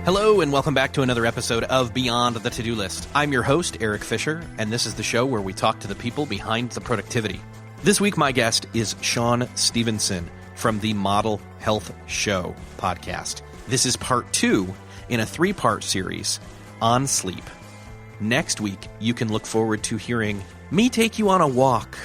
Hello and welcome back to another episode of Beyond the To-Do List. I'm your host, Eric Fisher, and this is the show where we talk to the people behind the productivity. This week, my guest is Shawn Stevenson from the Model Health Show podcast. This is part 2 in a 3-part series on sleep. Next week, you can look forward to hearing me take you on a walk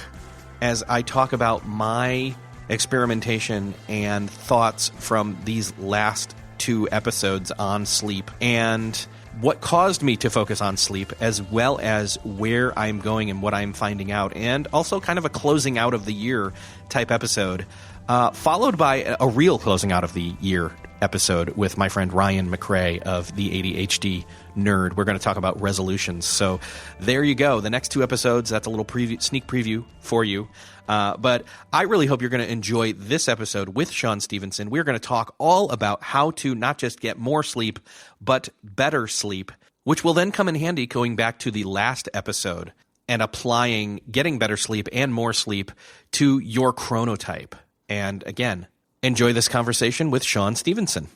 as I talk about my experimentation and thoughts from these last 2 episodes on sleep and what caused me to focus on sleep, as well as where I'm going and what I'm finding out, and also kind of a closing out of the year type episode, followed by a real closing out of the year episode with my friend Ryan McRae of the ADHD Nerd. We're going to talk about resolutions. So there you go. The next 2 episodes, that's a little sneak preview for you. But I really hope you're going to enjoy this episode with Shawn Stevenson. We're going to talk all about how to not just get more sleep, but better sleep, which will then come in handy going back to the last episode and applying getting better sleep and more sleep to your chronotype. And again, enjoy this conversation with Shawn Stevenson.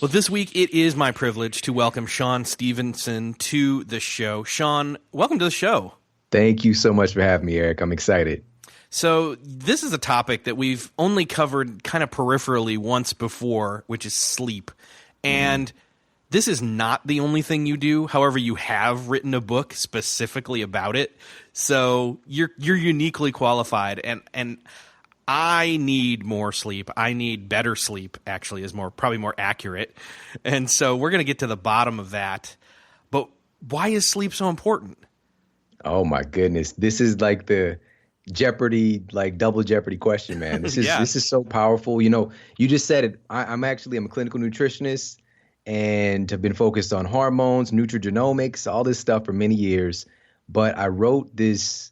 Well, this week it is my privilege to welcome Shawn Stevenson to the show. Shawn, welcome to the show. Thank you so much for having me, Eric. I'm excited. So this is a topic that we've only covered kind of peripherally once before, which is sleep. And this is not the only thing you do. However, you have written a book specifically about it. So you're uniquely qualified. And I need more sleep. I need better sleep, actually, is probably more accurate. And so we're going to get to the bottom of that. But why is sleep so important? Oh, my goodness. This is like the Jeopardy, like double Jeopardy question, man. This is This is so powerful. You know, you just said it. I'm a clinical nutritionist and have been focused on hormones, nutrigenomics, all this stuff for many years. But I wrote this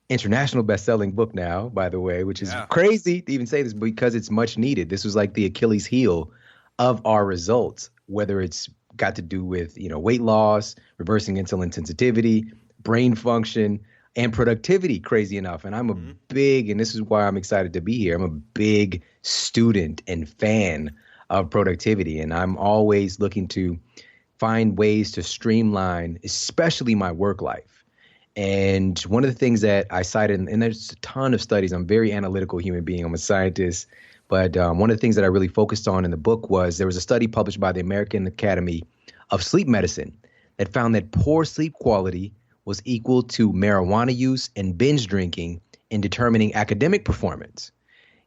international best-selling book now, by the way, which is crazy to even say this because it's much needed. This was like the Achilles heel of our results, whether it's got to do with, weight loss, reversing insulin sensitivity, brain function, and productivity, crazy enough. And I'm a big, and this is why I'm excited to be here, I'm a big student and fan of productivity. And I'm always looking to find ways to streamline, especially my work life. And one of the things that I cited, and there's a ton of studies, I'm a very analytical human being, I'm a scientist, but one of the things that I really focused on in the book was there was a study published by the American Academy of Sleep Medicine that found that poor sleep quality was equal to marijuana use and binge drinking in determining academic performance.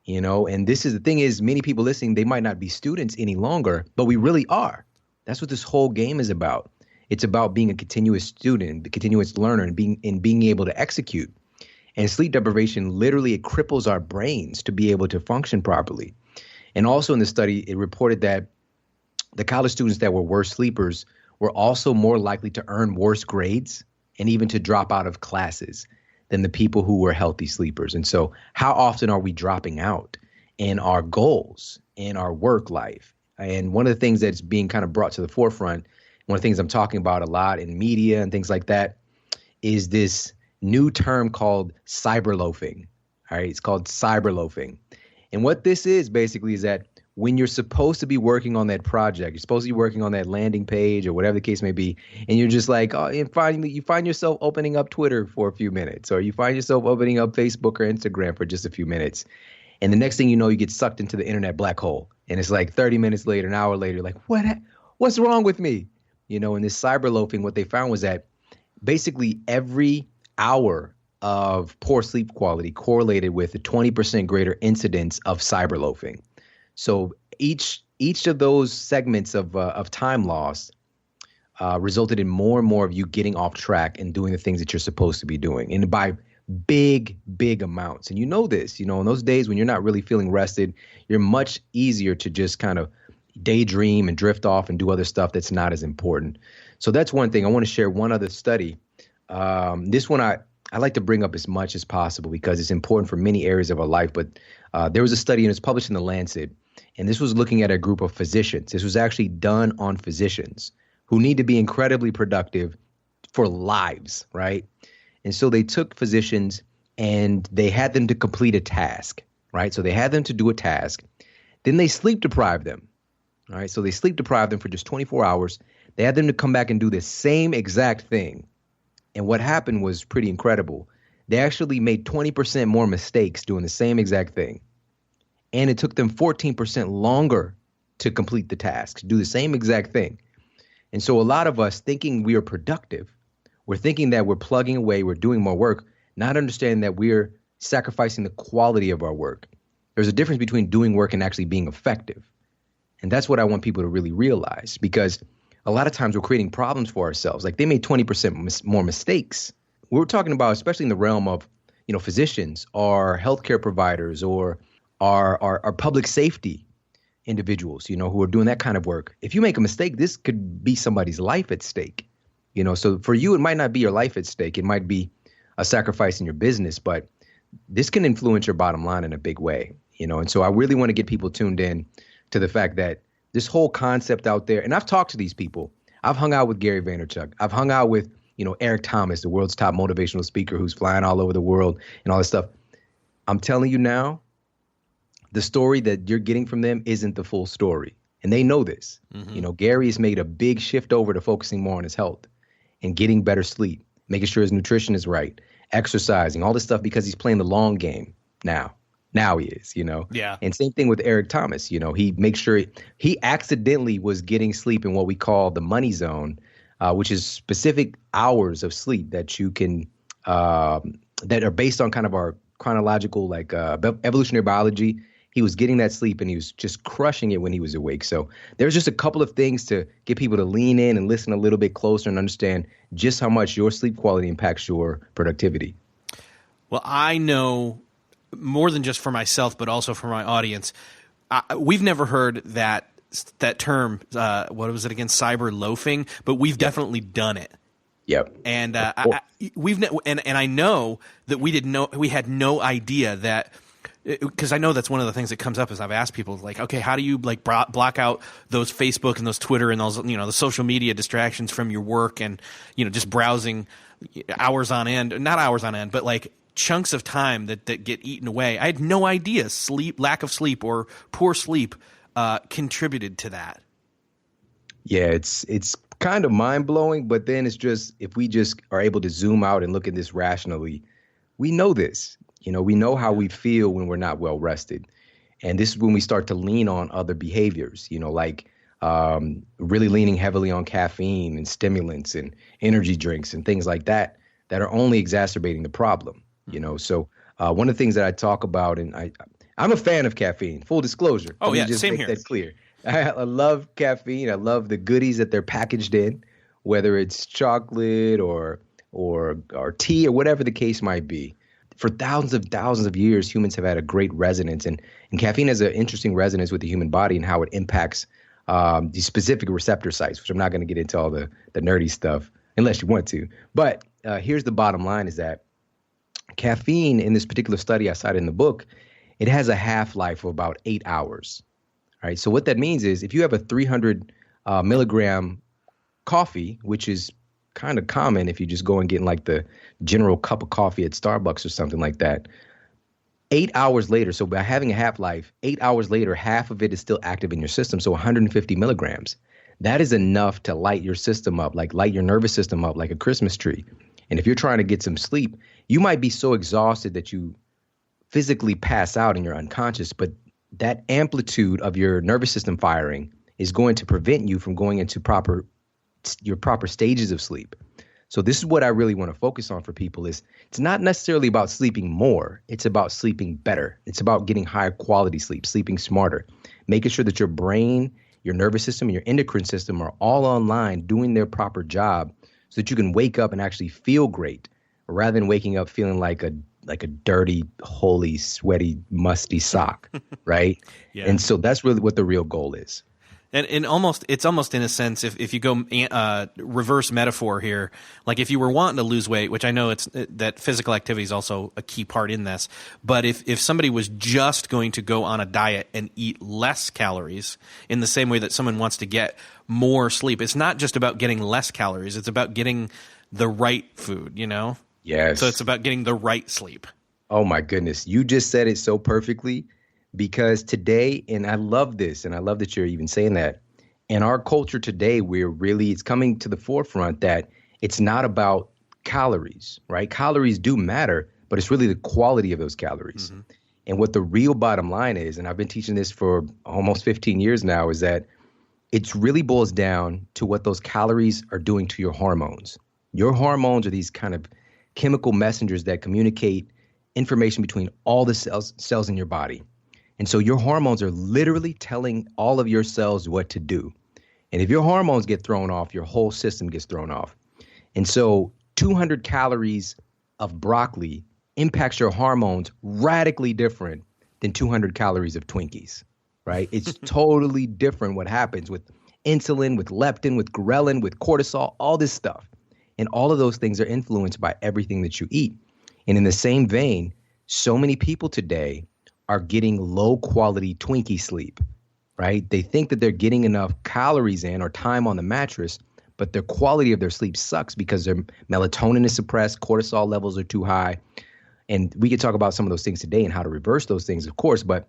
And this is the thing is many people listening, they might not be students any longer, but we really are. That's what this whole game is about. It's about being a continuous student, a continuous learner, and being able to execute. And sleep deprivation literally it cripples our brains to be able to function properly. And also in the study, it reported that the college students that were worse sleepers were also more likely to earn worse grades and even to drop out of classes than the people who were healthy sleepers. And so how often are we dropping out in our goals, in our work life? And one of the things that's being kind of brought to the forefront, one of the things I'm talking about a lot in media and things like that, is this new term called cyberloafing. All right, it's called cyberloafing. And what this is basically is that when you're supposed to be working on that project, you're supposed to be working on that landing page or whatever the case may be, and you're just like, and finally you find yourself opening up Twitter for a few minutes, or you find yourself opening up Facebook or Instagram for just a few minutes. And the next thing you know, you get sucked into the internet black hole. And it's like 30 minutes later, an hour later, like, what's wrong with me? In this cyberloafing, what they found was that basically every hour of poor sleep quality correlated with a 20% greater incidence of cyberloafing. So each of those segments of time loss resulted in more and more of you getting off track and doing the things that you're supposed to be doing, and by big amounts. And this, in those days when you're not really feeling rested, you're much easier to just kind of daydream and drift off and do other stuff that's not as important. So that's one thing. I want to share one other study. This one I like to bring up as much as possible because it's important for many areas of our life. But there was a study, and it's published in The Lancet, and this was looking at a group of physicians. This was actually done on physicians who need to be incredibly productive for lives, right? And so they took physicians and they had them to complete a task, right? So they had them to do a task. Then they sleep deprived them. All right. So they sleep deprived them for just 24 hours. They had them to come back and do the same exact thing. And what happened was pretty incredible. They actually made 20% more mistakes doing the same exact thing. And it took them 14% longer to complete the task, do the same exact thing. And so a lot of us thinking we are productive, we're thinking that we're plugging away, we're doing more work, not understanding that we're sacrificing the quality of our work. There's a difference between doing work and actually being effective. And that's what I want people to really realize, because a lot of times we're creating problems for ourselves. Like they made 20% more mistakes. We're talking about, especially in the realm of, physicians or healthcare providers or our public safety individuals, who are doing that kind of work. If you make a mistake, this could be somebody's life at stake. So for you, it might not be your life at stake. It might be a sacrifice in your business, but this can influence your bottom line in a big way, And so I really want to get people tuned in to the fact that this whole concept out there, and I've talked to these people. I've hung out with Gary Vaynerchuk. I've hung out with, Eric Thomas, the world's top motivational speaker who's flying all over the world and all this stuff. I'm telling you now, the story that you're getting from them isn't the full story. And they know this. Mm-hmm. Gary has made a big shift over to focusing more on his health and getting better sleep, making sure his nutrition is right, exercising, all this stuff, because he's playing the long game now. Now he is, Yeah. And same thing with Eric Thomas. He makes sure he accidentally was getting sleep in what we call the money zone, which is specific hours of sleep that you can that are based on kind of our chronological, evolutionary biology. He was getting that sleep and he was just crushing it when he was awake. So there's just a couple of things to get people to lean in and listen a little bit closer and understand just how much your sleep quality impacts your productivity. Well, I know more than just for myself, but also for my audience. We've never heard that term. What was it again? Cyber loafing, but we've definitely done it. Yep. And I know that we had no idea that, because I know that's one of the things that comes up as I've asked people, like, okay, how do you block out those Facebook and those Twitter and those, the social media distractions from your work and, just browsing hours on end, not hours on end, but chunks of time that get eaten away. I had no idea lack of sleep or poor sleep contributed to that. Yeah, it's kind of mind-blowing, but then it's just, if we just are able to zoom out and look at this rationally, we know this. We know how we feel when we're not well rested. And this is when we start to lean on other behaviors, really leaning heavily on caffeine and stimulants and energy drinks and things like that are only exacerbating the problem. So one of the things that I talk about, and I'm a fan of caffeine, full disclosure. Oh, yeah, just same make here. that clear. I love caffeine. I love the goodies that they're packaged in, whether it's chocolate or tea or whatever the case might be. For thousands of years, humans have had a great resonance, and caffeine has an interesting resonance with the human body and how it impacts these specific receptor sites, which I'm not going to get into all the nerdy stuff unless you want to. But here's the bottom line is that caffeine, in this particular study I cited in the book, it has a half-life of about 8 hours. All right. So what that means is if you have a 300 milligram coffee, which is kind of common if you just go and get the general cup of coffee at Starbucks or something like that, 8 hours later, so by having a half-life, 8 hours later, half of it is still active in your system. So 150 milligrams. That is enough to light your system up, light your nervous system up like a Christmas tree. And if you're trying to get some sleep, you might be so exhausted that you physically pass out and you're unconscious, but that amplitude of your nervous system firing is going to prevent you from going into your proper stages of sleep. So this is what I really want to focus on for people is it's not necessarily about sleeping more. It's about sleeping better. It's about getting higher quality sleep, sleeping smarter, making sure that your brain, your nervous system, and your endocrine system are all online doing their proper job so that you can wake up and actually feel great rather than waking up feeling like a dirty, holey, sweaty, musty sock, right? Yeah. And so that's really what the real goal is. And it's almost in a sense, if you go reverse metaphor here, like if you were wanting to lose weight, which I know that physical activity is also a key part in this, but if somebody was just going to go on a diet and eat less calories in the same way that someone wants to get more sleep, it's not just about getting less calories, it's about getting the right food, Yes. So it's about getting the right sleep. Oh my goodness. You just said it so perfectly Because today, and I love this, and I love that you're even saying that, in our culture today, it's coming to the forefront that it's not about calories, right? Calories do matter, but it's really the quality of those calories. Mm-hmm. And what the real bottom line is, and I've been teaching this for almost 15 years now, is that it really boils down to what those calories are doing to your hormones. Your hormones are these kind of chemical messengers that communicate information between all the cells in your body. And so your hormones are literally telling all of your cells what to do. And if your hormones get thrown off, your whole system gets thrown off. And so 200 calories of broccoli impacts your hormones radically different than 200 calories of Twinkies, right? It's totally different what happens with insulin, with leptin, with ghrelin, with cortisol, all this stuff. And all of those things are influenced by everything that you eat. And in the same vein, so many people today are getting low quality Twinkie sleep, right? They think that they're getting enough calories in or time on the mattress, but the quality of their sleep sucks because their melatonin is suppressed, cortisol levels are too high. And we could talk about some of those things today and how to reverse those things, of course, but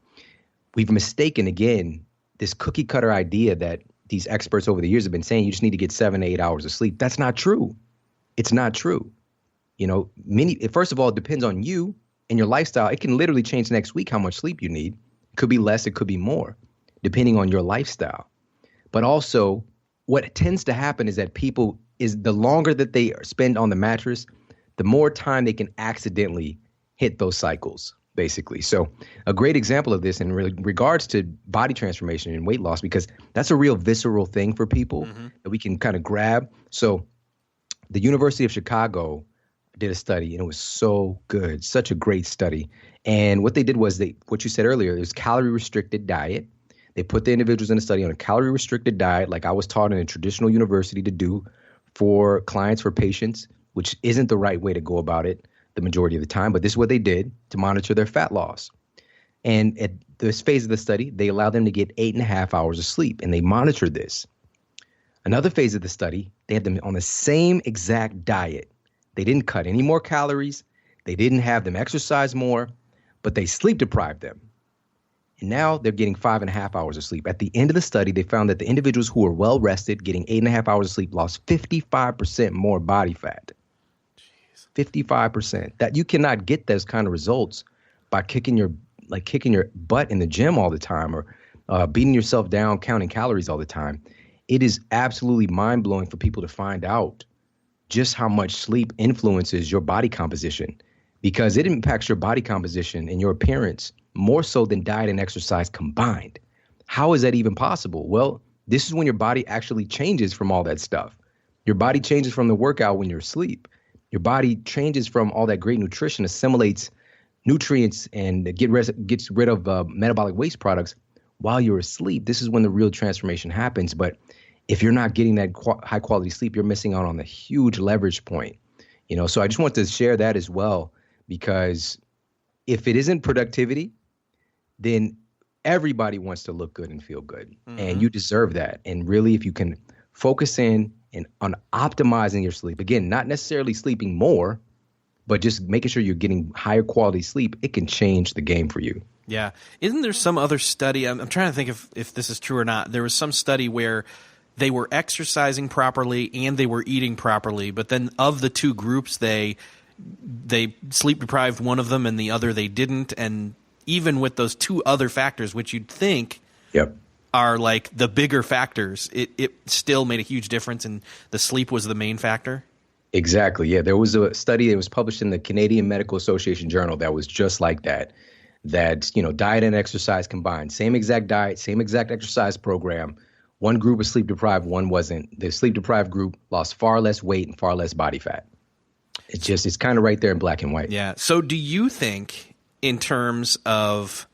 we've mistaken, again, this cookie cutter idea that these experts over the years have been saying you just need to get 7 to 8 hours of sleep. That's not true. It's not true. You know, first of all, it depends on you and your lifestyle. It can literally change next week how much sleep you need. It could be less, it could be more, depending on your lifestyle. But also, what tends to happen is that the longer that they spend on the mattress, the more time they can accidentally hit those cycles, basically. So a great example of this in regards to body transformation and weight loss, because that's a real visceral thing for people that we can kind of grab. So the University of Chicago did a study, and it was so good, such a great study. And what they did was what you said earlier, it was calorie-restricted diet. They put the individuals in a study on a calorie-restricted diet, like I was taught in a traditional university to do for clients, for patients, which isn't the right way to go about it the majority of the time. But this is what they did to monitor their fat loss. And at this phase of the study, they allowed them to get 8.5 hours of sleep, and they monitored this. Another phase of the study, they had them on the same exact diet. They didn't cut any more calories. They didn't have them exercise more, but they sleep deprived them. And now they're getting 5.5 hours of sleep. At the end of the study, they found that the individuals who were well rested, getting 8.5 hours of sleep, lost 55% more body fat. Jeez. 55%. That you cannot get those kind of results by kicking your butt in the gym all the time or beating yourself down, counting calories all the time. It is absolutely mind-blowing for people to find out just how much sleep influences your body composition, because it impacts your body composition and your appearance more so than diet and exercise combined. How is that even possible? Well, this is when your body actually changes from all that stuff. Your body changes from the workout when you're asleep. Your body changes from all that great nutrition, assimilates nutrients and gets rid of metabolic waste products while you're asleep. This is when the real transformation happens. But if you're not getting that high quality sleep, you're missing out on the huge leverage point. You know, so I just want to share that as well, because if it isn't productivity, then everybody wants to look good and feel good, and you deserve that. And really, if you can focus in and on optimizing your sleep, again, not necessarily sleeping more, but just making sure you're getting higher quality sleep, it can change the game for you. Yeah. Isn't there some other study? I'm trying to think if this is true or not. There was some study where they were exercising properly and they were eating properly, but then of the two groups, they sleep deprived one of them and the other they didn't. And even with those two other factors, which you'd think are like the bigger factors, it still made a huge difference, and the sleep was the main factor. Exactly. Yeah. There was a study that was published in the Canadian Medical Association Journal that was just like that, diet and exercise combined, same exact diet, same exact exercise program. One group was sleep deprived, one wasn't. The sleep deprived group lost far less weight and far less body fat. It's kind of right there in black and white. Yeah. So do you think, in terms of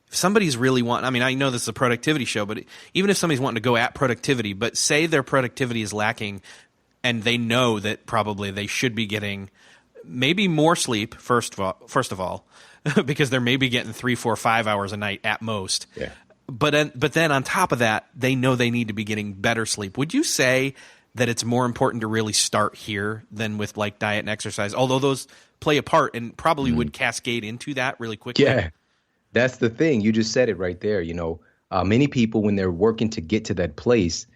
if somebody's really I know this is a productivity show, but even if somebody's wanting to go at productivity, but say their productivity is lacking and they know that probably they should be getting maybe more sleep, first of all, because they're maybe getting 3, 4, 5 hours a night at most. Yeah. But then on top of that, they know they need to be getting better sleep. Would you say that it's more important to really start here than with like diet and exercise, although those play a part and probably would cascade into that really quickly? Yeah. That's the thing. You just said it right there. Many people, when they're working to get to that place,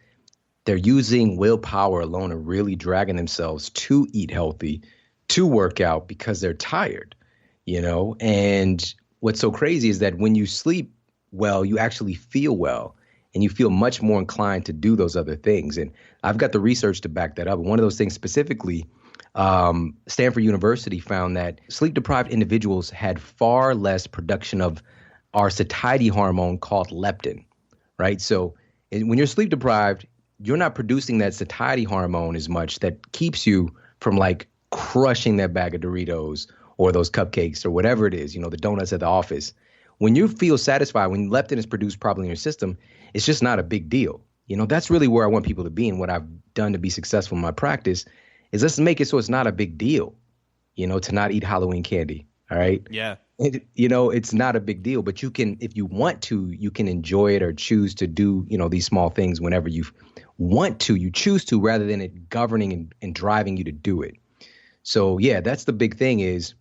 they're using willpower alone and really dragging themselves to eat healthy, to work out because they're tired. And what's so crazy is that when you sleep well, you actually feel well and you feel much more inclined to do those other things. And I've got the research to back that up. And one of those things specifically, Stanford University found that sleep-deprived individuals had far less production of our satiety hormone called leptin, right? So when you're sleep-deprived, you're not producing that satiety hormone as much that keeps you from like crushing that bag of Doritos or those cupcakes or whatever it is, the donuts at the office. When you feel satisfied, when leptin is produced properly in your system, it's just not a big deal. That's really where I want people to be. And what I've done to be successful in my practice is let's make it so it's not a big deal, to not eat Halloween candy. All right. Yeah. It's not a big deal, but you can, if you want to, you can enjoy it or choose to do, these small things whenever you want to, you choose to, rather than it governing and driving you to do it. So yeah, that's the big thing, is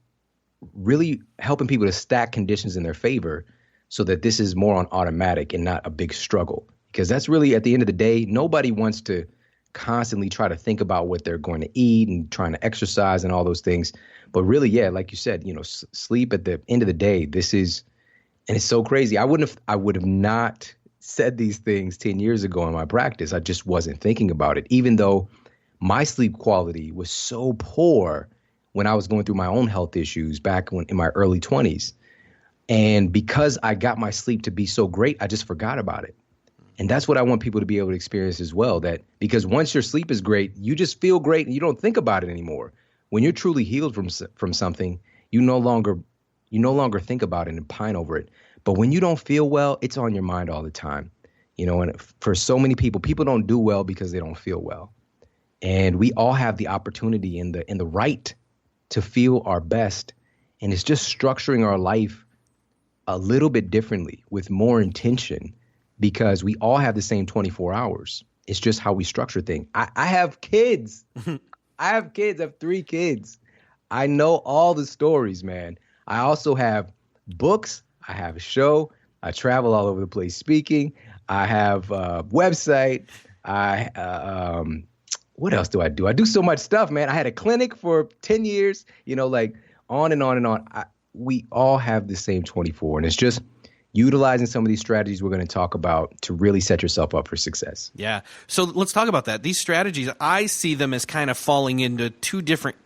really helping people to stack conditions in their favor so that this is more on automatic and not a big struggle. Because that's really, at the end of the day, nobody wants to constantly try to think about what they're going to eat and trying to exercise and all those things. But really, yeah, like you said, sleep at the end of the day, and it's so crazy. I would have not said these things 10 years ago in my practice. I just wasn't thinking about it, even though my sleep quality was so poor when I was going through my own health issues back in my early 20s. And because I got my sleep to be so great, I just forgot about it. And that's what I want people to be able to experience as well, that because once your sleep is great, you just feel great and you don't think about it anymore. When you're truly healed from something, you no longer think about it and pine over it. But when you don't feel well, it's on your mind all the time. And for so many people don't do well because they don't feel well. And we all have the opportunity and the right to feel our best. And it's just structuring our life a little bit differently with more intention, because we all have the same 24 hours. It's just how we structure things. I have kids. I have 3 kids. I know all the stories, man. I also have books. I have a show. I travel all over the place speaking. I have a website. What else do? I do so much stuff, man. I had a clinic for 10 years, like on and on and on. We all have the same 24, and it's just utilizing some of these strategies we're going to talk about to really set yourself up for success. Yeah. So let's talk about that. These strategies, I see them as kind of falling into 2 different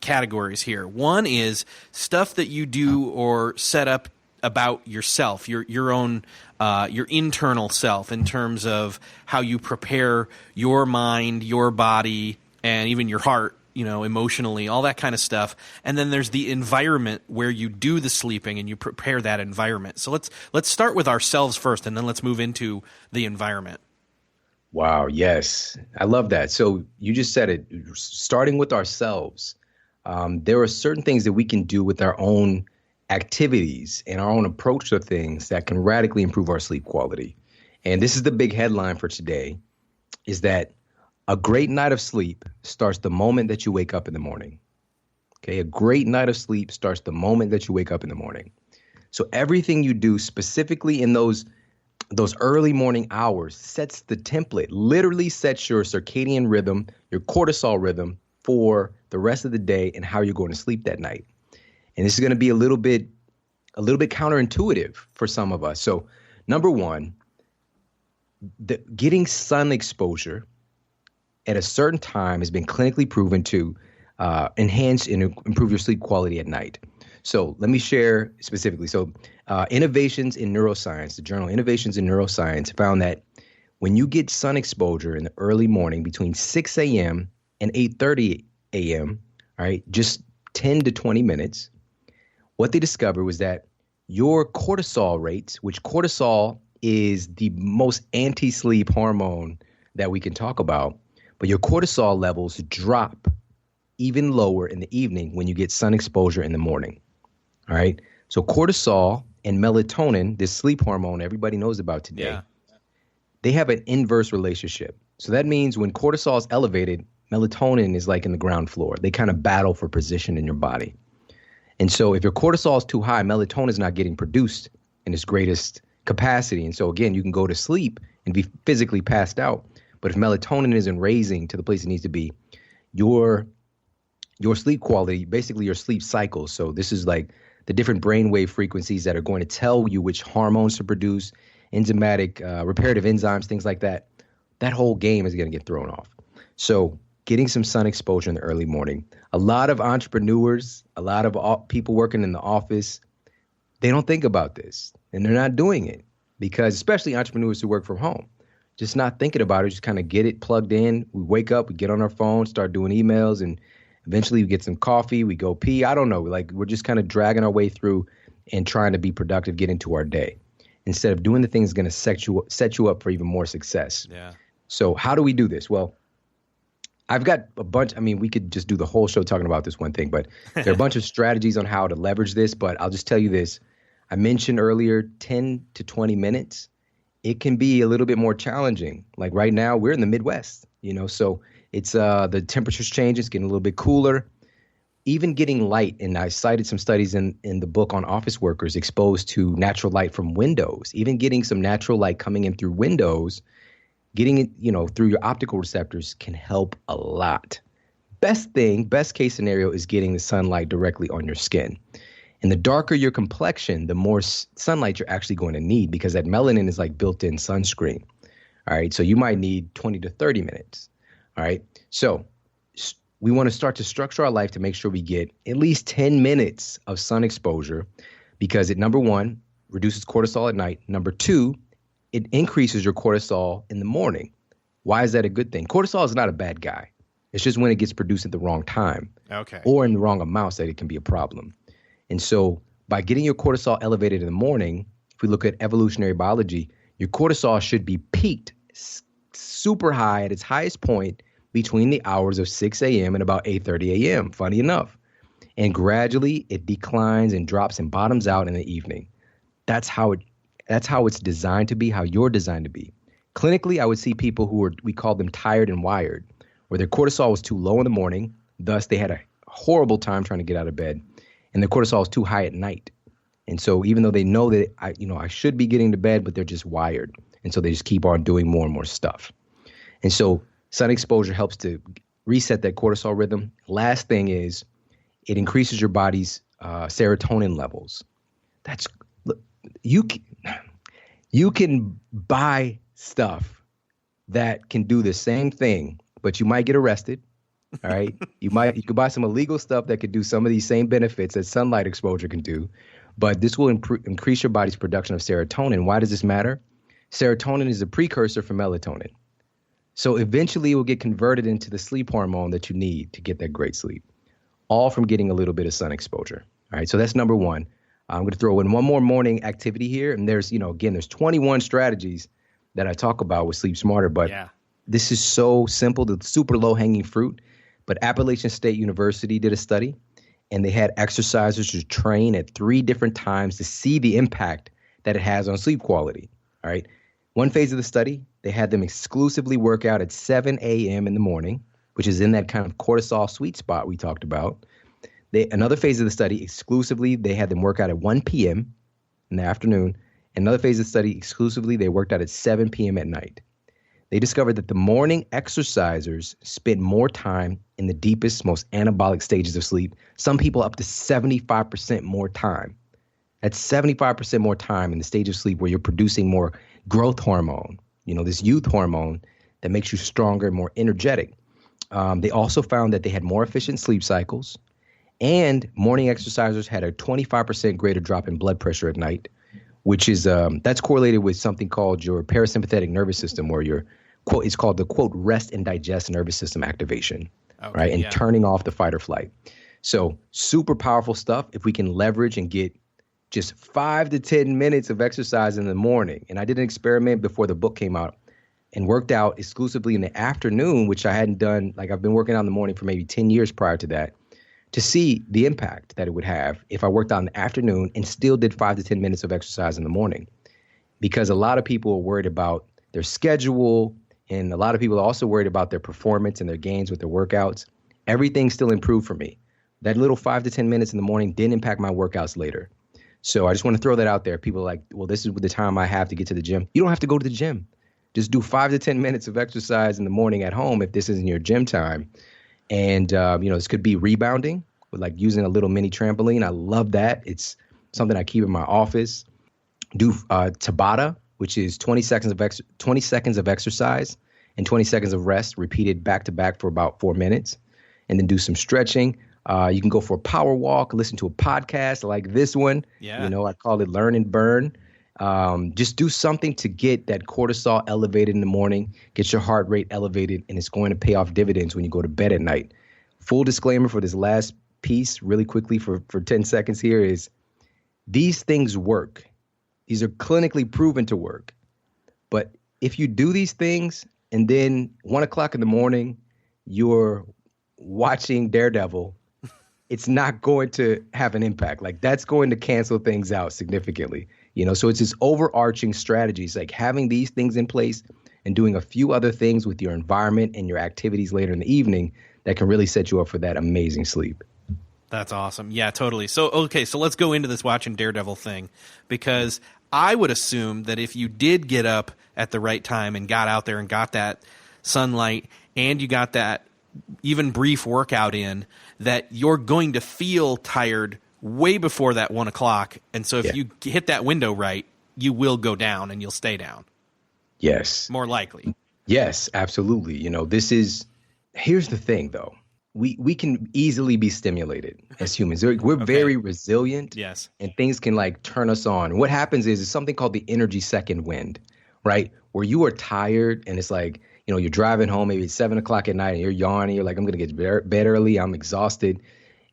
categories here. One is stuff that you do or set up about yourself, your own your internal self, in terms of how you prepare your mind, your body, and even your heart, emotionally, all that kind of stuff. And then there's the environment where you do the sleeping and you prepare that environment. So let's start with ourselves first, and then let's move into the environment. Wow. Yes. I love that. So you just said it, starting with ourselves. There are certain things that we can do with our own activities and our own approach to things that can radically improve our sleep quality. And this is the big headline for today, is that a great night of sleep starts the moment that you wake up in the morning. Okay, a great night of sleep starts the moment that you wake up in the morning. So everything you do specifically in those early morning hours sets the template, literally sets your circadian rhythm, your cortisol rhythm for the rest of the day and how you're going to sleep that night. And this is going to be a little bit counterintuitive for some of us. So number one, getting sun exposure at a certain time has been clinically proven to enhance and improve your sleep quality at night. So let me share specifically. So Innovations in Neuroscience, the journal Innovations in Neuroscience, found that when you get sun exposure in the early morning between 6 a.m. and 8:30 a.m., all right, just 10 to 20 minutes, what they discovered was that your cortisol rates, which cortisol is the most anti-sleep hormone that we can talk about, but your cortisol levels drop even lower in the evening when you get sun exposure in the morning. All right. So cortisol and melatonin, this sleep hormone everybody knows about today, they have an inverse relationship. So that means when cortisol is elevated, melatonin is like in the ground floor. They kind of battle for position in your body. And so if your cortisol is too high, melatonin is not getting produced in its greatest capacity. And so again, you can go to sleep and be physically passed out. But if melatonin isn't raising to the place it needs to be, your sleep quality, basically your sleep cycles. So this is like the different brainwave frequencies that are going to tell you which hormones to produce, enzymatic, reparative enzymes, things like that. That whole game is going to get thrown off. So getting some sun exposure in the early morning. A lot of entrepreneurs, a lot of people working in the office, they don't think about this, and they're not doing it because, especially entrepreneurs who work from home, just not thinking about it, just kind of get it plugged in. We wake up, we get on our phone, start doing emails, and eventually we get some coffee, we go pee. I don't know. Like, we're just kind of dragging our way through and trying to be productive, get into our day, instead of doing the things going to set you up for even more success. Yeah. So how do we do this? Well, I've got a bunch. I mean, we could just do the whole show talking about this one thing, but there are a bunch of strategies on how to leverage this. But I'll just tell you this. I mentioned earlier 10 to 20 minutes. It can be a little bit more challenging. Like right now, we're in the Midwest, so it's the temperature's changing. It's getting a little bit cooler. Even getting light, and I cited some studies in the book on office workers exposed to natural light from windows. Even getting some natural light coming in through windows, getting it, through your optical receptors can help a lot. Best case scenario is getting the sunlight directly on your skin. And the darker your complexion, the more sunlight you're actually going to need, because that melanin is like built-in sunscreen. All right. So you might need 20 to 30 minutes. All right. So we want to start to structure our life to make sure we get at least 10 minutes of sun exposure, because it, number one, reduces cortisol at night. Number two, it increases your cortisol in the morning. Why is that a good thing? Cortisol is not a bad guy. It's just when it gets produced at the wrong time, or in the wrong amounts, that it can be a problem. And so by getting your cortisol elevated in the morning, if we look at evolutionary biology, your cortisol should be peaked super high at its highest point between the hours of 6 a.m. and about 8:30 a.m., funny enough. And gradually it declines and drops and bottoms out in the evening. That's how it's designed to be, how you're designed to be. Clinically, I would see people who we call them tired and wired, where their cortisol was too low in the morning, thus they had a horrible time trying to get out of bed, and their cortisol is too high at night. And so even though they know that I should be getting to bed, but they're just wired. And so they just keep on doing more and more stuff. And so sun exposure helps to reset that cortisol rhythm. Last thing is it increases your body's serotonin levels. You can buy stuff that can do the same thing, but you might get arrested. All right. You could buy some illegal stuff that could do some of these same benefits that sunlight exposure can do, but this will increase your body's production of serotonin. Why does this matter? Serotonin is a precursor for melatonin. So eventually it will get converted into the sleep hormone that you need to get that great sleep, all from getting a little bit of sun exposure. All right. So that's number one. I'm going to throw in one more morning activity here. And there's 21 strategies that I talk about with Sleep Smarter, but This is so simple, the super low hanging fruit. But Appalachian State University did a study, and they had exercisers to train at 3 different times to see the impact that it has on sleep quality. All right. One phase of the study, they had them exclusively work out at 7 a.m. in the morning, which is in that kind of cortisol sweet spot we talked about. Another phase of the study, exclusively, they had them work out at 1 p.m. in the afternoon. Another phase of the study, exclusively, they worked out at 7 p.m. at night. They discovered that the morning exercisers spent more time in the deepest, most anabolic stages of sleep. Some people up to 75% more time. That's 75% more time in the stage of sleep where you're producing more growth hormone, this youth hormone that makes you stronger and more energetic. They also found that they had more efficient sleep cycles, and morning exercisers had a 25% greater drop in blood pressure at night, which is that's correlated with something called your parasympathetic nervous system, where it's called the quote rest and digest nervous system activation, right? And turning off the fight or flight. So super powerful stuff if we can leverage and get just 5 to 10 minutes of exercise in the morning. And I did an experiment before the book came out and worked out exclusively in the afternoon, which I hadn't done. Like, I've been working out in the morning for maybe 10 years prior to that, to see the impact that it would have if I worked out in the afternoon and still did 5 to 10 minutes of exercise in the morning. Because a lot of people are worried about their schedule, and a lot of people are also worried about their performance and their gains with their workouts. Everything still improved for me. that little 5 to 10 minutes in the morning didn't impact my workouts later. So I just want to throw that out there. People are like, well, this is the time I have to get to the gym. You don't have to go to the gym. Just do 5 to 10 minutes of exercise in the morning at home if this isn't your gym time. And, this could be rebounding with like using a little mini trampoline. I love that. It's something I keep in my office. Do Tabata, which is 20 seconds of exercise and 20 seconds of rest, repeated back to back for about 4 minutes. And then do some stretching. You can go for a power walk, listen to a podcast like this one. Yeah. I call it Learn and Burn. Just do something to get that cortisol elevated in the morning, get your heart rate elevated, and it's going to pay off dividends when you go to bed at night. Full disclaimer for this last piece, really quickly for 10 seconds here, is these things work. These are clinically proven to work. But if you do these things and then 1 o'clock in the morning, you're watching Daredevil, it's not going to have an impact. Like, that's going to cancel things out significantly. So it's this overarching strategies, like having these things in place and doing a few other things with your environment and your activities later in the evening that can really set you up for that amazing sleep. That's awesome. Yeah, totally. So let's go into this watching Daredevil thing, because I would assume that if you did get up at the right time and got out there and got that sunlight and you got that even brief workout in, that you're going to feel tired way before that 1 o'clock. And so if you hit that window right, you will go down and you'll stay down. Yes. More likely. Yes, absolutely. Here's the thing though. We can easily be stimulated as humans. We're very resilient. Yes. And things can like turn us on. What happens is something called the energy second wind, right? Where you are tired and it's like, you're driving home, maybe it's 7 o'clock at night and you're yawning. You're like, I'm going to get to bed early. I'm exhausted.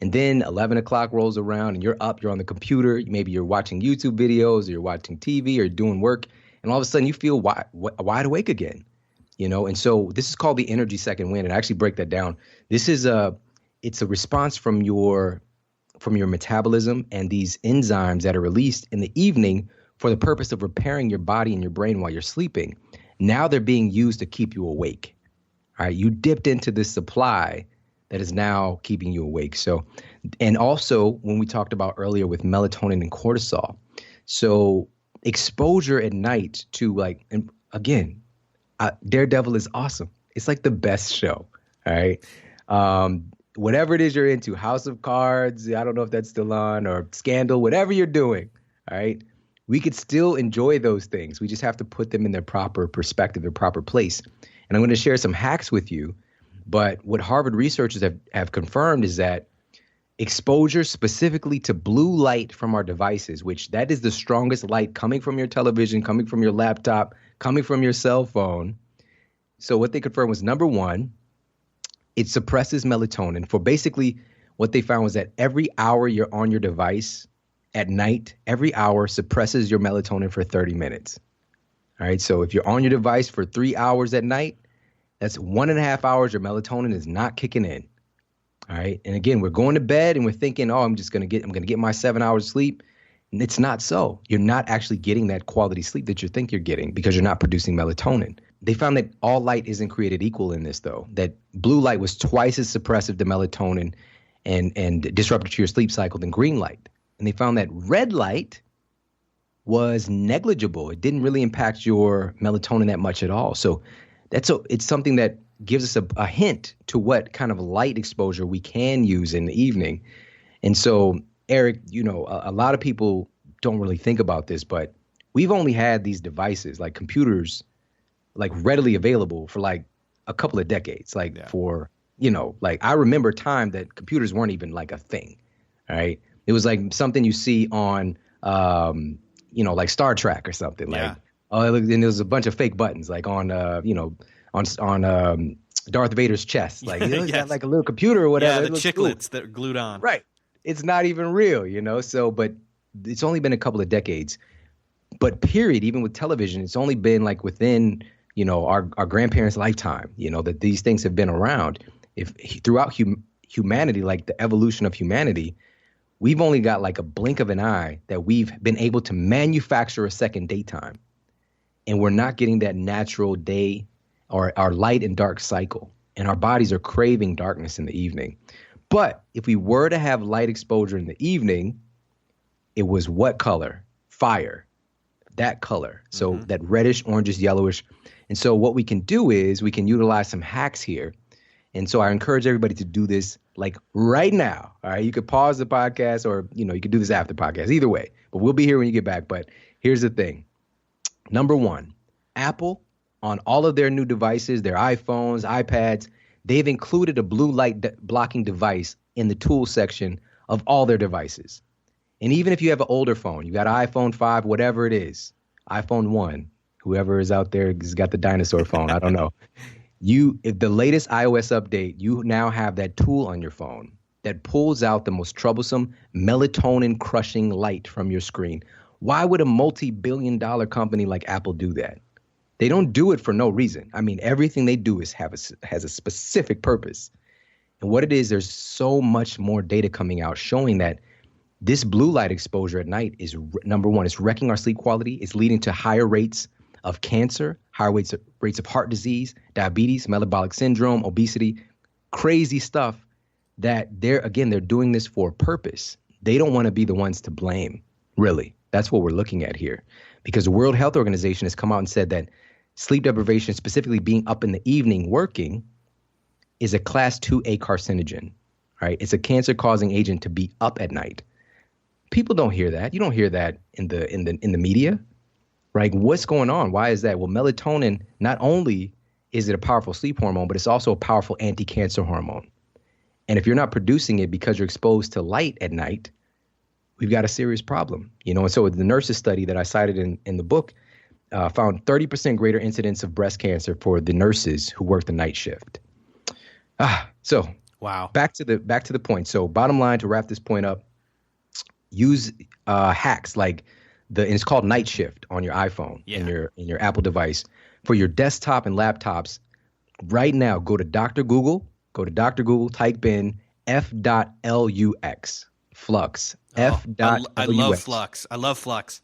And then 11 o'clock rolls around and you're up, you're on the computer. Maybe you're watching YouTube videos or you're watching TV or doing work. And all of a sudden you feel wide awake again, And so this is called the energy second wind. And I actually break that down. This is it's a response from your metabolism and these enzymes that are released in the evening for the purpose of repairing your body and your brain while you're sleeping. Now they're being used to keep you awake. All right, you dipped into this supply that is now keeping you awake. So, and also when we talked about earlier with melatonin and cortisol, so exposure at night to and again, Daredevil is awesome. It's like the best show. All right. Whatever it is you're into, House of Cards, I don't know if that's still on, or Scandal, whatever you're doing. All right. We could still enjoy those things. We just have to put them in their proper perspective, their proper place. And I'm going to share some hacks with you. But what Harvard researchers have confirmed is that exposure specifically to blue light from our devices, which that is the strongest light coming from your television, coming from your laptop, coming from your cell phone. So what they confirmed was, number one, it suppresses melatonin. For basically what they found was that every hour you're on your device at night, every hour suppresses your melatonin for 30 minutes. All right. So if you're on your device for 3 hours at night, that's 1.5 hours your melatonin is not kicking in. All right. And again, we're going to bed and we're thinking, I'm going to get my 7 hours of sleep. And it's not so. You're not actually getting that quality sleep that you think you're getting because you're not producing melatonin. They found that all light isn't created equal in this, though, that blue light was twice as suppressive to melatonin and disruptive to your sleep cycle than green light. And they found that red light was negligible. It didn't really impact your melatonin that much at all. So it's something that gives us a hint to what kind of light exposure we can use in the evening. And so, Eric, a lot of people don't really think about this, but we've only had these devices like computers readily available for a couple of decades. I remember a time that computers weren't even a thing. All right. It was something you see on, Star Trek or something. Yeah. And there was a bunch of fake buttons on Darth Vader's chest. He's Yes. got a little computer or whatever. Yeah, the chiclets that are glued on. Right. It's not even real, So, but it's only been a couple of decades. But period, even with television, it's only been within, our grandparents' lifetime, that these things have been around. If throughout humanity, the evolution of humanity, we've only got a blink of an eye that we've been able to manufacture a second daytime. And we're not getting that natural day or our light and dark cycle. And our bodies are craving darkness in the evening. But if we were to have light exposure in the evening, it was what color? Fire. That color. So that reddish, orangish, yellowish. And so what we can do is we can utilize some hacks here. And so I encourage everybody to do this like right now. All right. You could pause the podcast or, you could do this after podcast. Either way. But we'll be here when you get back. But here's the thing. Number one, Apple on all of their new devices, their iPhones, iPads, they've included a blue light blocking device in the tool section of all their devices. And even if you have an older phone, you got an iPhone 5, whatever it is, iPhone 1, whoever is out there has got the dinosaur phone, I don't know. If the latest iOS update, you now have that tool on your phone that pulls out the most troublesome melatonin crushing light from your screen. Why would a multi-billion-dollar company like Apple do that? They don't do it for no reason. I mean, everything they do has a specific purpose. And what it is, there's so much more data coming out showing that this blue light exposure at night is, number one, it's wrecking our sleep quality. It's leading to higher rates of cancer, higher rates of heart disease, diabetes, metabolic syndrome, obesity, crazy stuff that they're doing this for a purpose. They don't want to be the ones to blame, really. That's what we're looking at here. Because the World Health Organization has come out and said that sleep deprivation, specifically being up in the evening working, is a class 2A carcinogen, right? It's a cancer-causing agent to be up at night. People don't hear that. You don't hear that in the media, right? What's going on? Why is that? Well, melatonin, not only is it a powerful sleep hormone, but it's also a powerful anti-cancer hormone. And if you're not producing it because you're exposed to light at night, we've got a serious problem, And so the nurses study that I cited in the book found 30% greater incidence of breast cancer for the nurses who work the night shift. So wow. Back to the point. So bottom line, to wrap this point up, use hacks like and it's called Night Shift on your iPhone in your Apple device. For your desktop and laptops, right now go to Dr. Google, type in f.lux, flux. F.lux. I love flux.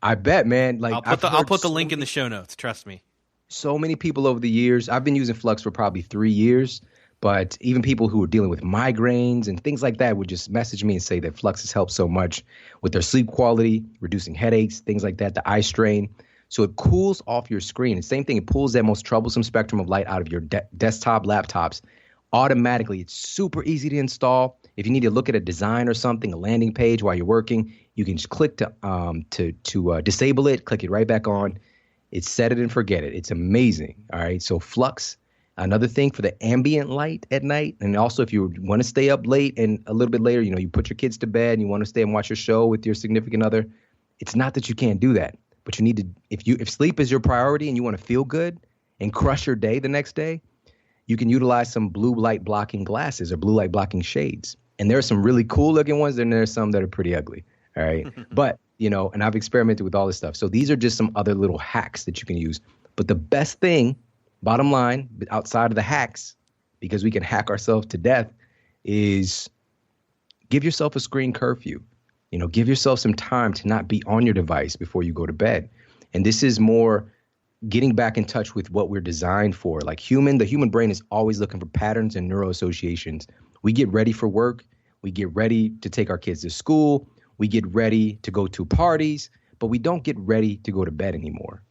I bet, man. Like I'll put the link in the show notes. Trust me. So many people over the years. I've been using Flux for probably 3 years. But even people who are dealing with migraines and things like that would just message me and say that Flux has helped so much with their sleep quality, reducing headaches, things like that, the eye strain. So it cools off your screen. And same thing, it pulls that most troublesome spectrum of light out of your desktop, laptops automatically. It's super easy to install. If you need to look at a design or something, a landing page while you're working, you can just click to disable it, click it right back on. It's set it and forget it. It's amazing. All right. So Flux. Another thing for the ambient light at night, and also if you want to stay up late and a little bit later, you put your kids to bed and you want to stay and watch your show with your significant other, it's not that you can't do that, but you need to, if sleep is your priority and you want to feel good and crush your day the next day, you can utilize some blue light blocking glasses or blue light blocking shades. And there are some really cool looking ones, and there are some that are pretty ugly. All right. But, and I've experimented with all this stuff. So these are just some other little hacks that you can use. But the best thing, bottom line, outside of the hacks, because we can hack ourselves to death, is give yourself a screen curfew. Give yourself some time to not be on your device before you go to bed. And this is more getting back in touch with what we're designed for. Like the human brain is always looking for patterns and neural associations. We get ready for work. We get ready to take our kids to school. We get ready to go to parties, but we don't get ready to go to bed anymore.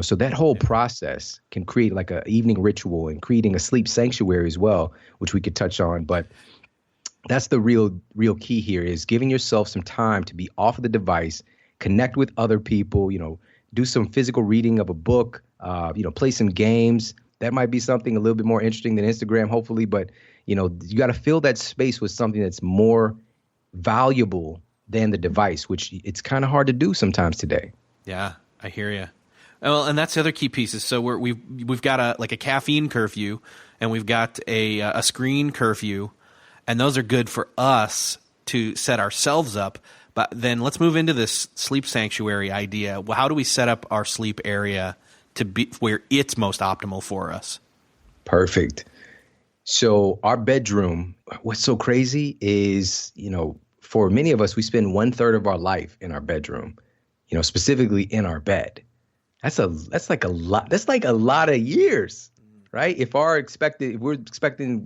So that whole process can create like an evening ritual and creating a sleep sanctuary as well, which we could touch on. But that's the real key here, is giving yourself some time to be off of the device, connect with other people, do some physical reading of a book, play some games. That might be something a little bit more interesting than Instagram, hopefully. But, you got to fill that space with something that's more valuable than the device, which it's kind of hard to do sometimes today. Yeah, I hear you. Well, and that's the other key pieces. So we've got a caffeine curfew, and we've got a screen curfew, and those are good for us to set ourselves up. But then let's move into this sleep sanctuary idea. Well, how do we set up our sleep area to be where it's most optimal for us? Perfect. So our bedroom, what's so crazy is, for many of us, we spend 1/3 of our life in our bedroom, specifically in our bed. That's like a lot. That's like a lot of years, right? If we're expecting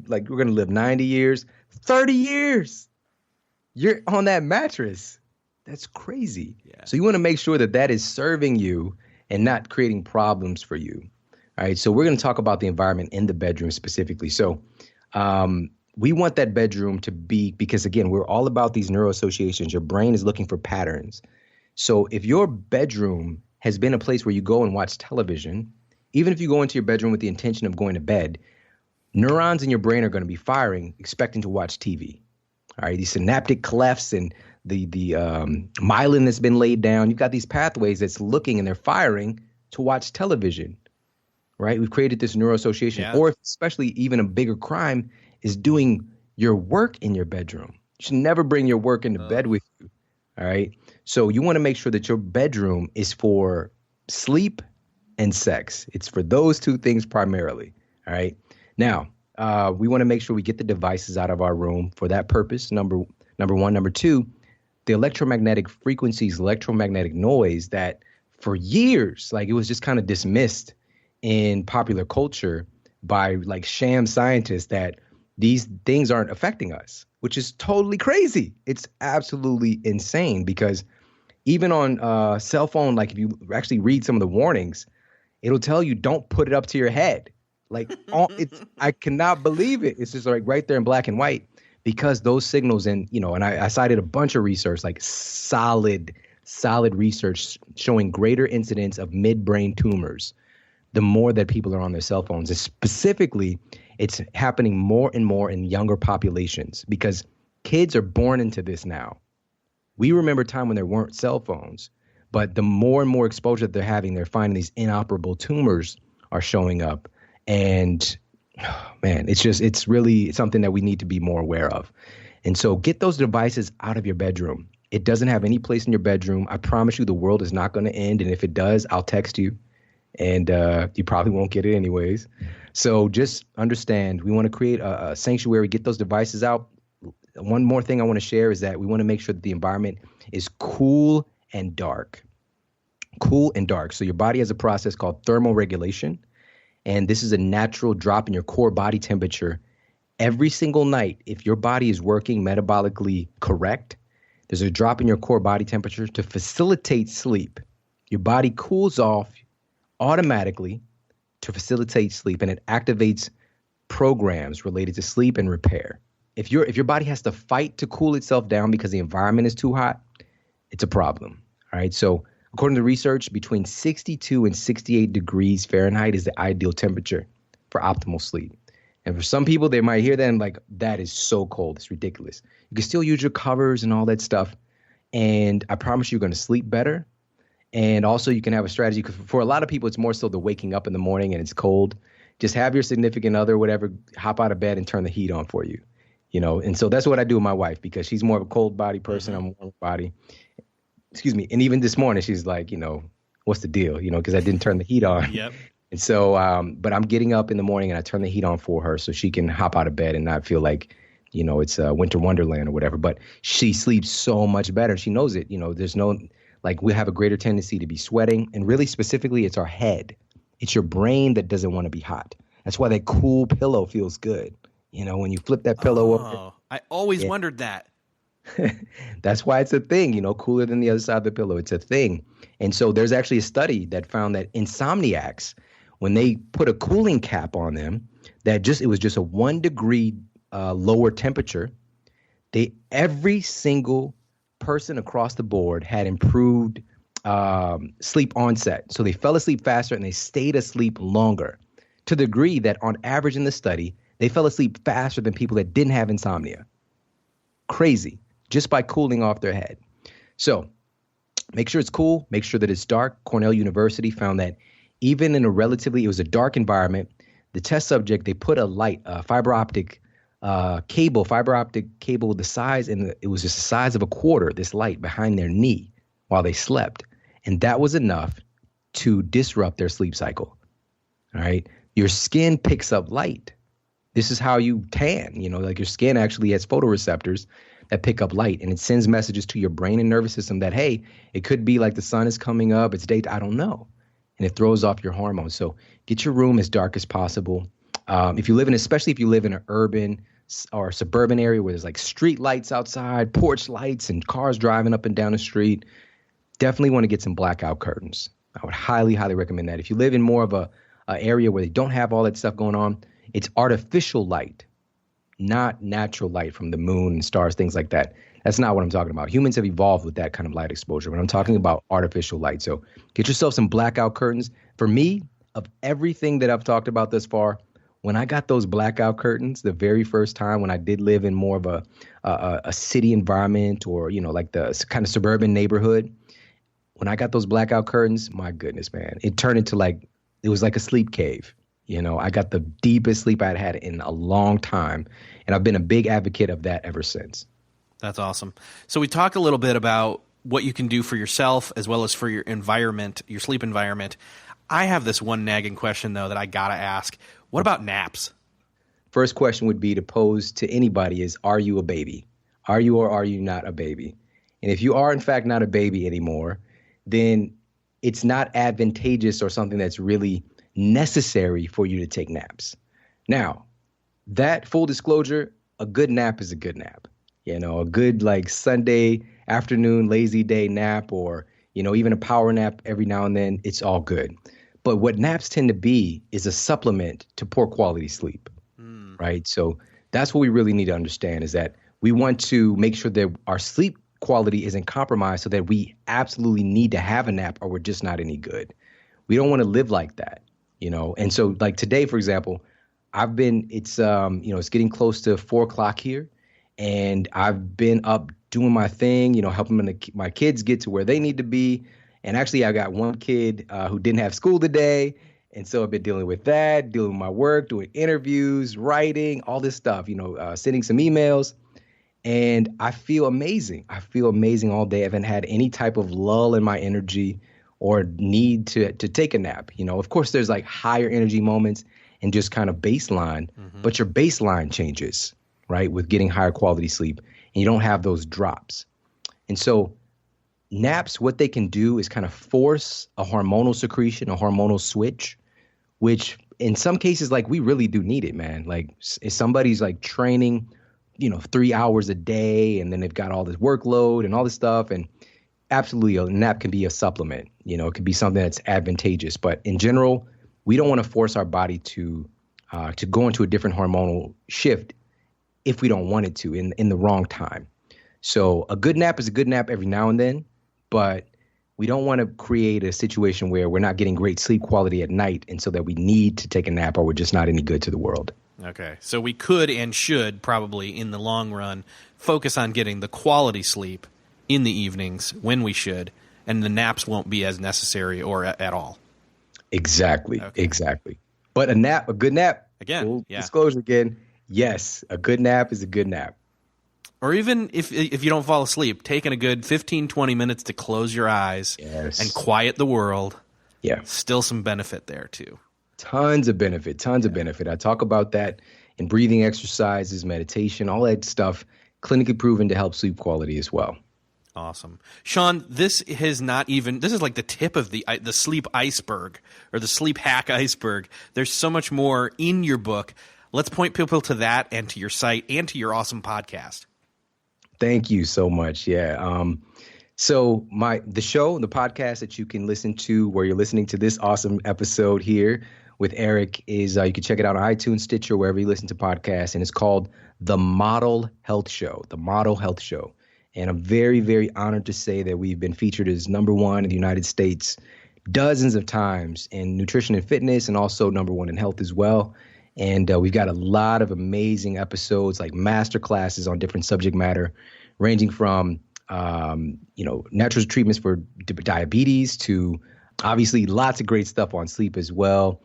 like we're going to live 90 years, 30 years. You're on that mattress. That's crazy. Yeah. So you want to make sure that that is serving you and not creating problems for you. All right. So we're going to talk about the environment in the bedroom specifically. So we want that bedroom to be, because again, we're all about these neuroassociations. Your brain is looking for patterns. So if your bedroom has been a place where you go and watch television, even if you go into your bedroom with the intention of going to bed, neurons in your brain are going to be firing, expecting to watch TV. All right. These synaptic clefts and the myelin that's been laid down. You've got these pathways that's looking and they're firing to watch television. Right. We've created this neuroassociation. Yeah. Or especially even a bigger crime is doing your work in your bedroom. You should never bring your work into bed with you. All right. So you want to make sure that your bedroom is for sleep and sex. It's for those two things primarily. All right. Now, we want to make sure we get the devices out of our room for that purpose. Number one. Number two, the electromagnetic frequencies, electromagnetic noise that for years, like it was just kind of dismissed in popular culture by like sham scientists that these things aren't affecting us, which is totally crazy. It's absolutely insane because even on cell phone, like if you actually read some of the warnings, it'll tell you don't put it up to your head. Like I cannot believe it. It's just like right there in black and white because those signals and I cited a bunch of research, like solid research showing greater incidence of midbrain tumors the more that people are on their cell phones. And specifically, it's happening more and more in younger populations because kids are born into this now. We remember a time when there weren't cell phones, but the more and more exposure that they're having, they're finding these inoperable tumors are showing up. And man, it's really something that we need to be more aware of. And so get those devices out of your bedroom. It doesn't have any place in your bedroom. I promise you the world is not going to end. And if it does, I'll text you. And you probably won't get it anyways. So just understand, we want to create a sanctuary, get those devices out. One more thing I want to share is that we want to make sure that the environment is cool and dark. Cool and dark. So your body has a process called thermoregulation. And this is a natural drop in your core body temperature every single night. If your body is working metabolically correct, there's a drop in your core body temperature to facilitate sleep. Your body cools off automatically to facilitate sleep, and it activates programs related to sleep and repair. If your body has to fight to cool itself down because the environment is too hot, it's a problem. All right. So according to research, between 62 and 68 degrees Fahrenheit is the ideal temperature for optimal sleep. And for some people, they might hear that and like, that is so cold. It's ridiculous. You can still use your covers and all that stuff. And I promise you're going to sleep better. And also you can have a strategy because for a lot of people, it's more so the waking up in the morning and it's cold. Just have your significant other, whatever, hop out of bed and turn the heat on for you. And so that's what I do with my wife because she's more of a cold body person. I'm a warm body. Excuse me. And even this morning, she's like, what's the deal? Because I didn't turn the heat on. Yep. And so, but I'm getting up in the morning and I turn the heat on for her so she can hop out of bed and not feel like, it's a winter wonderland or whatever. But she sleeps so much better. She knows it. There's no, like we have a greater tendency to be sweating. And really specifically, it's our head. It's your brain that doesn't want to be hot. That's why that cool pillow feels good. When you flip that pillow over. I always wondered that. That's why it's a thing, cooler than the other side of the pillow. It's a thing. And so there's actually a study that found that insomniacs, when they put a cooling cap on them, it was just a 1 degree lower temperature, every single person across the board had improved sleep onset. So they fell asleep faster and they stayed asleep longer to the degree that on average in the study, they fell asleep faster than people that didn't have insomnia. Crazy. Just by cooling off their head. So make sure it's cool. Make sure that it's dark. Cornell University found that even in it was a dark environment, the test subject, they put a light, fiber optic cable the size, and it was just the size of a quarter, this light behind their knee while they slept. And that was enough to disrupt their sleep cycle. All right. Your skin picks up light. This is how you tan, like your skin actually has photoreceptors that pick up light and it sends messages to your brain and nervous system that, hey, it could be like the sun is coming up, it's daytime, I don't know. And it throws off your hormones. So get your room as dark as possible. Especially if you live in an urban or suburban area where there's like street lights outside, porch lights, and cars driving up and down the street, definitely want to get some blackout curtains. I would highly, highly recommend that. If you live in more of a area where they don't have all that stuff going on, it's artificial light, not natural light from the moon and stars, things like that. That's not what I'm talking about. Humans have evolved with that kind of light exposure, but I'm talking about artificial light. So get yourself some blackout curtains. For me, of everything that I've talked about thus far, when I got those blackout curtains the very first time, when I did live in more of a city environment, or, you know, like the kind of suburban neighborhood, when I got those blackout curtains, my goodness, man, it turned into it was like a sleep cave. You know, I got the deepest sleep I'd had in a long time, and I've been a big advocate of that ever since. That's awesome. So we talked a little bit about what you can do for yourself as well as for your environment, your sleep environment. I have this one nagging question, though, that I got to ask. What about naps? First question would be to pose to anybody is, are you a baby? Are you or are you not a baby? And if you are, in fact, not a baby anymore, then it's not advantageous or something that's really necessary for you to take naps. Now, that full disclosure, a good nap is a good nap. You know, a good like Sunday afternoon, lazy day nap, or, you know, even a power nap every now and then, it's all good. But what naps tend to be is a supplement to poor quality sleep, right? So that's what we really need to understand, is that we want to make sure that our sleep quality isn't compromised so that we absolutely need to have a nap or we're just not any good. We don't want to live like that, you know? And so like today, for example, it's getting close to 4:00 here, and I've been up doing my thing, you know, helping my kids get to where they need to be. And actually, I got one kid who didn't have school today. And so I've been dealing with that, dealing with my work, doing interviews, writing, all this stuff, you know, sending some emails. And I feel amazing. I feel amazing all day. I haven't had any type of lull in my energy or need to take a nap. You know, of course, there's like higher energy moments and just kind of baseline, but your baseline changes, right, with getting higher quality sleep, and you don't have those drops. And so naps, what they can do is kind of force a hormonal secretion, a hormonal switch, which in some cases, like, we really do need it, man. Like, if somebody's like training, you know, 3 hours a day, and then they've got all this workload and all this stuff, and absolutely a nap can be a supplement. You know, it could be something that's advantageous. But in general, we don't want to force our body to go into a different hormonal shift if we don't want it to in the wrong time. So a good nap is a good nap every now and then, but we don't want to create a situation where we're not getting great sleep quality at night, and so that we need to take a nap or we're just not any good to the world. Okay. So we could and should probably, in the long run, focus on getting the quality sleep in the evenings when we should, and the naps won't be as necessary or at all. Exactly. Okay. Exactly. But a good nap, again, full disclosure again, yes, a good nap is a good nap. Or even if you don't fall asleep, taking a good 15, 20 minutes to close your eyes and quiet the world, still some benefit there too. Tons of benefit. I talk about that in breathing exercises, meditation, all that stuff, clinically proven to help sleep quality as well. Awesome. Shawn, this is like the tip of the sleep iceberg, or the sleep hack iceberg. There's so much more in your book. Let's point people to that and to your site and to your awesome podcast. Thank you so much. Yeah. So the podcast that you can listen to where you're listening to this awesome episode here with Eric is you can check it out on iTunes, Stitcher, wherever you listen to podcasts, and it's called The Model Health Show. The Model Health Show. And I'm very, very honored to say that we've been featured as #1 in the United States dozens of times in nutrition and fitness, and also #1 in health as well. And we've got a lot of amazing episodes, like master classes on different subject matter, ranging from, natural treatments for diabetes to obviously lots of great stuff on sleep as well,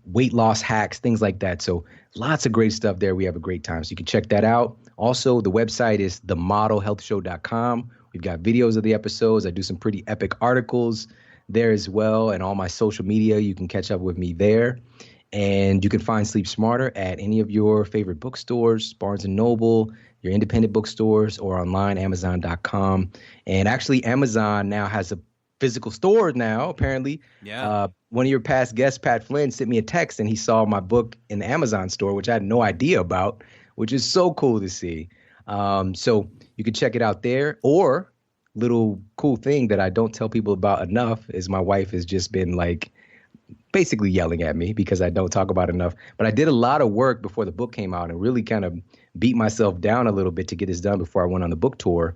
weight loss hacks, things like that. So lots of great stuff there. We have a great time. So you can check that out. Also, the website is themodelhealthshow.com. We've got videos of the episodes. I do some pretty epic articles there as well. And all my social media, you can catch up with me there. And you can find Sleep Smarter at any of your favorite bookstores, Barnes & Noble, your independent bookstores, or online, Amazon.com. And actually, Amazon now has a physical store now, apparently. Yeah. One of your past guests, Pat Flynn, sent me a text, and he saw my book in the Amazon store, which I had no idea about, which is so cool to see. So you can check it out there. Or little cool thing that I don't tell people about enough is my wife has just been like basically yelling at me because I don't talk about it enough. But I did a lot of work before the book came out and really kind of beat myself down a little bit to get this done before I went on the book tour.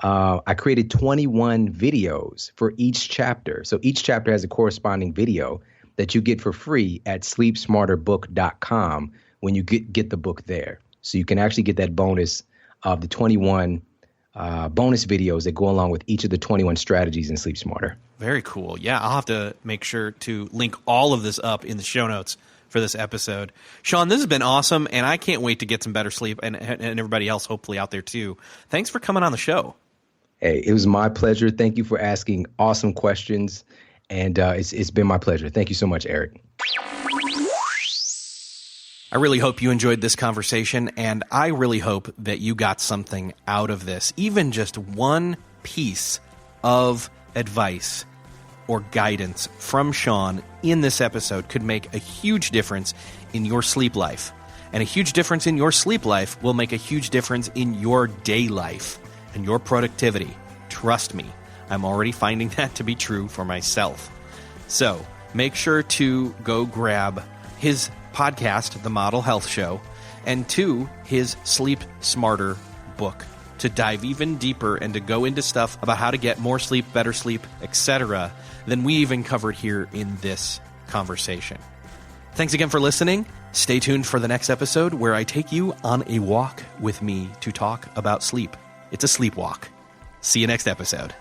I created 21 videos for each chapter. So each chapter has a corresponding video that you get for free at sleepsmarterbook.com when you get the book there. So you can actually get that bonus of the 21 bonus videos that go along with each of the 21 strategies in Sleep Smarter. Very cool. Yeah, I'll have to make sure to link all of this up in the show notes for this episode. Shawn, this has been awesome, and I can't wait to get some better sleep, and everybody else hopefully out there too. Thanks for coming on the show. Hey, it was my pleasure. Thank you for asking awesome questions, and it's been my pleasure. Thank you so much, Eric. I really hope you enjoyed this conversation, and I really hope that you got something out of this. Even just one piece of advice or guidance from Shawn in this episode could make a huge difference in your sleep life. And a huge difference in your sleep life will make a huge difference in your day life and your productivity. Trust me, I'm already finding that to be true for myself. So make sure to go grab his podcast, The Model Health Show, and 2, his Sleep Smarter book to dive even deeper and to go into stuff about how to get more sleep, better sleep, etc. than we even covered here in this conversation. Thanks again for listening. Stay tuned for the next episode where I take you on a walk with me to talk about sleep. It's a sleep walk. See you next episode.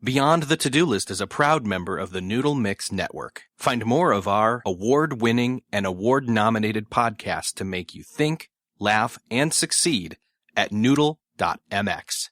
Beyond the To-Do List is a proud member of the Noodle Mix Network. Find more of our award-winning and award-nominated podcasts to make you think, laugh, and succeed at noodle.mx.